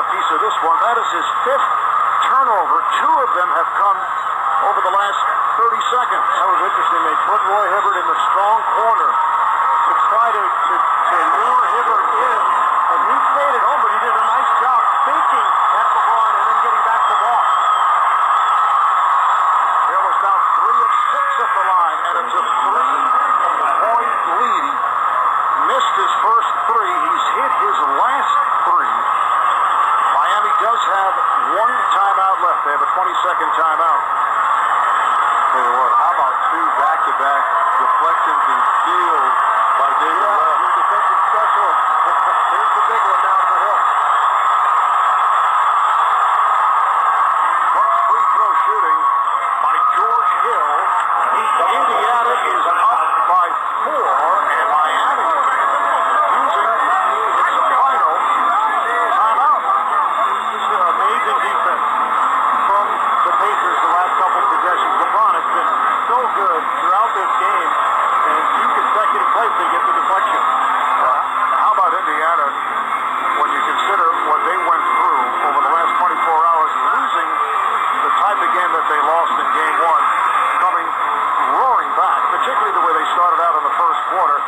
a piece of this one. That is his 5th turnover. 2 of them have come over the last 30 seconds. That was interesting. They put Roy Hibbert in the strong corner to try to lure Hibbert in. And he stayed at home, but he did a nice job thinking at LeBron and then getting back the ball. Hill is now 3 of 6 at the line, and it's a 3-point lead. Missed his first 3. He's hit his last 3. Miami does have 1 timeout left. They have a 20-second timeout. How about 2 back-to-back deflections and steals by David Webb? He's defensive specialist. Here's the big one now for Hill. First free throw shooting by George Hill. Indiana is up by 4, and Miami using its final timeout. This is amazing defense from the Pacers the last couple of possessions. LeBron has been so good throughout this game, and 2 consecutive plays they get the deflection. How about Indiana when you consider what they went through over the last 24 hours, losing the type of game that they lost in Game 1, coming roaring back, particularly the way they started out in the first quarter,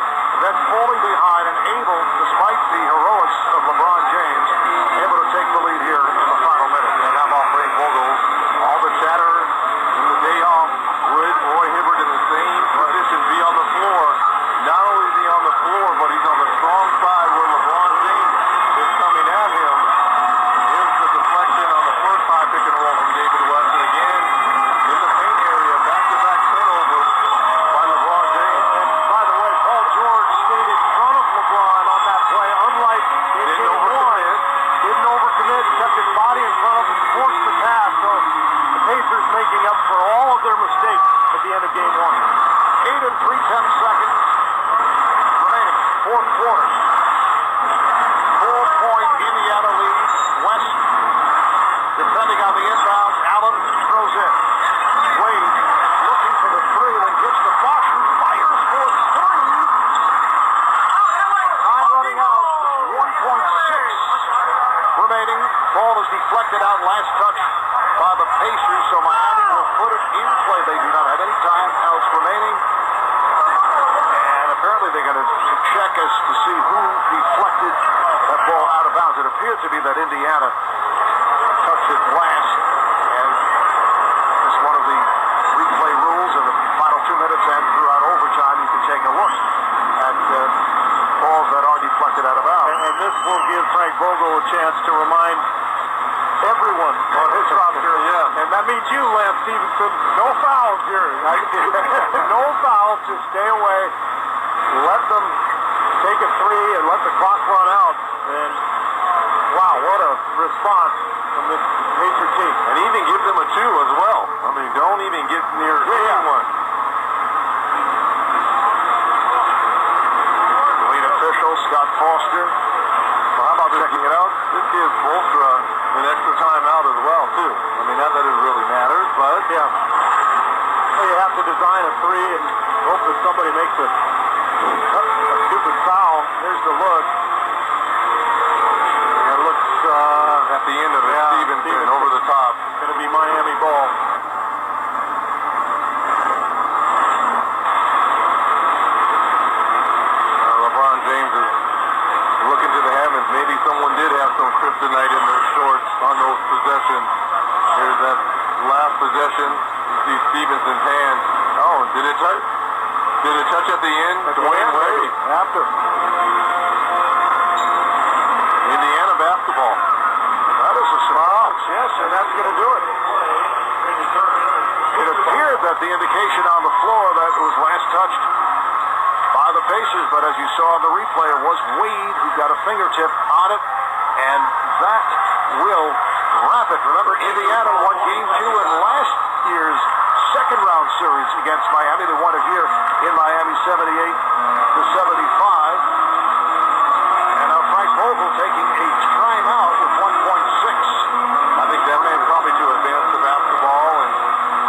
then falling behind and able, despite the heroics of LeBron James, able to take the lead here in the final minute. And how about Frank Vogel? All the chatter in the day off, would Roy Hibbert in the same position be on the floor? Not only is he on the floor, but he's on the strong side where LeBron James is coming at him. Here's the deflection on the first high pick and roll from David West. And again, in the paint area, back-to-back turnovers by LeBron James. And by the way, Paul George stayed in front of LeBron on that play, unlike in Didn't Game 1. overcommit. Didn't overcommit, kept his body in front of him, forced the pass. So the Pacers making up for all of their mistakes at the end of Game 1. 8 and 3/10 seconds remaining. Fourth quarter. 4-point Indiana lead. West defending on the inbound. Allen throws in. Wade looking for the 3, then gets the box and fires for 3. Time running out. 1.6 remaining. Ball is deflected out. Last touch by the Pacers, so Miami will put it in play. They do not have any time else remaining. And apparently they're going to check as to see who deflected that ball out of bounds. It appeared to be that Indiana touched it last. And it's one of the replay rules in the final 2 minutes and throughout overtime. You can take a look at balls that are deflected out of bounds. And this will give Frank Vogel a chance to remind everyone on his roster. Yeah. And that means you, Lance Stevenson. No fouls here. No fouls. Just stay away. Let them take a 3 and let the clock run out. And wow, what a response from this Pacer team. And even give them a 2 as well. I mean, don't even get near anyone. Lead official, Scott Foster. So how about checking it out? This gives Bolstra an extra timeout as well, too. I mean, not that it really matters, but Yeah. Well, you have to design a 3 and hope that somebody makes a stupid foul. There's the look. it looks at the end of it, Stevenson over the top. It's going to be Miami ball. LeBron James is looking to the heavens. Maybe someone did have some kryptonite in their shorts on those possessions. Here's that last possession. You see Stevenson's hand. Oh, did it touch? Did it touch at the end? Dwayne Wade. After. Indiana basketball. That is a surprise. Yes, and that's going to do it. It appeared that the indication on the floor that it was last touched by the Pacers, but as you saw in the replay, it was Wade who got a fingertip on it, and that will wrap it. Remember, Indiana won Game 2 in last year's second-round series against Miami. They won it here in Miami 78-75. And now Frank Vogel taking a timeout with 1.6. I think that may probably to advance the basketball and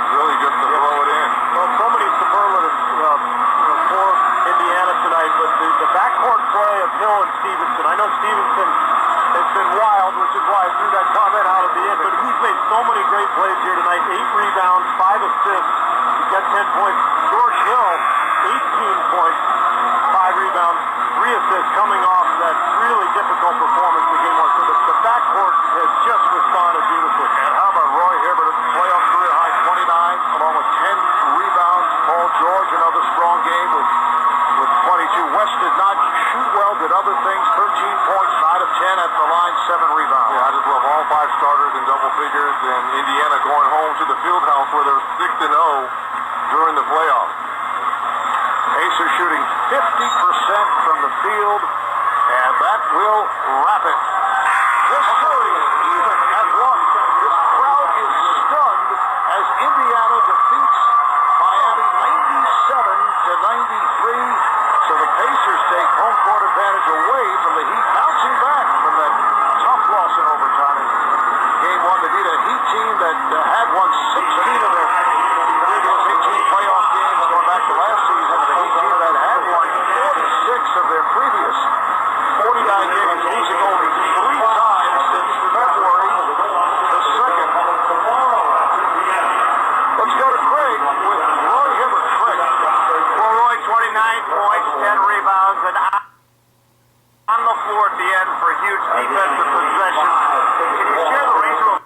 really just to throw it in. Well, so many superlatives for Indiana tonight, but the backcourt play of Hill and Stevenson. I know Stevenson has been wild, which is why I threw made so many great plays here tonight. 8 rebounds, 5 assists. He got 10 points. George Hill, 18 points, 5 rebounds, 3 assists coming off that really difficult performance in game 1. So the backcourt has just responded beautifully. And how about Roy Hibbert, playoff career high 29, along with 10 rebounds. Paul George, another strong game with 22. West did not shoot well, did other things. 13 points, 9 of 10 at the line, 7 rebounds. Yeah, I just love all 5 starters in double figures, and Indiana going home to the field house where they're 6-0 during the playoffs. Pacers shooting 50% from the field, and that will wrap it. This series even at 1. This crowd is stunned as Indiana defeats Miami 97-93. So the Pacers take home court advantage away from the Heat, bouncing back from that tough loss in overtime in game 1. They beat a Heat team that had won 16 of their previous 18 playoff games going back to last season. The Heat team that had won 46 of their previous 49 games, losing only 3 times since February the 2nd. Let's go to Craig with Roy Hibbert. Craig. Well, Roy, 29 points, 10 rebounds, and on the floor at the end for a huge defensive possession. Can you share the range of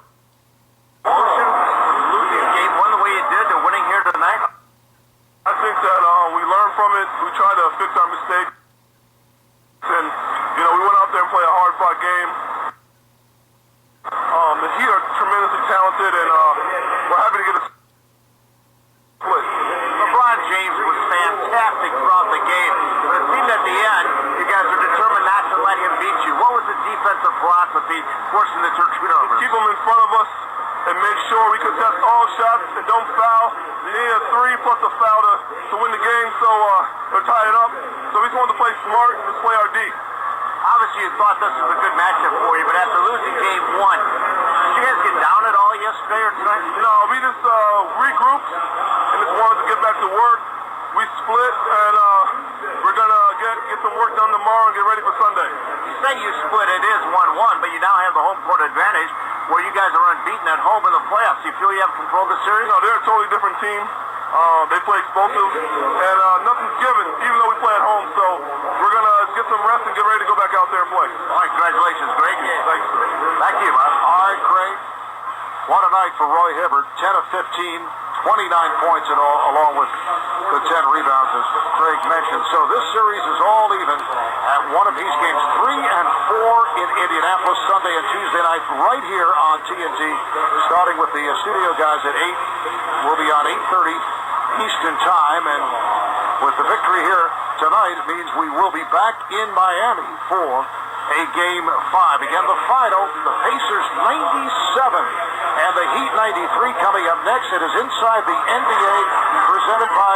emotion from losing game 1 the way you did to winning here tonight? I think that we learned from it. We tried to fix our mistakes. And, we went out there and played a hard-fought game. The Heat are tremendously talented, and we're happy to get a split. LeBron James was fantastic throughout the game, but it seemed at the end you guys were determined not to let him beat you. What was the defensive philosophy forcing the turnovers? Keep them in front of us and make sure we contest all shots and don't foul. They need a 3 plus a foul to win the game, so or tie it up. So we just wanted to play smart and just play our D. Obviously, you thought this was a good matchup for you, but after losing game 1, did you guys get down at all yesterday or tonight? No, we just regrouped and just wanted to get back to work. We split, and we're going to get some work done tomorrow and get ready for Sunday. You say you split, it is 1-1, but you now have the home court advantage where you guys are unbeaten at home in the playoffs. Do you feel you have control of the series? No, they're a totally different team. They play explosive, and nothing's given, even though we play at home. So we're going to get some rest and get ready to go back out there and play. All right, congratulations. Great game. Thanks. Thank you, man. All right, Craig. What a night for Roy Hibbert. 10 of 15, 29 points in all, along with the 10 rebounds, as Craig mentioned. So this series is all even at one apiece. Games 3 and 4 in Indianapolis Sunday and Tuesday night right here on TNT. Starting with the studio guys at 8. We'll be on 8:30 Eastern Time. And with the victory here tonight, it means we will be back in Miami for a Game 5. Again, the final, the Pacers 97 and the Heat 93 coming up next. It is Inside the NBA, presented by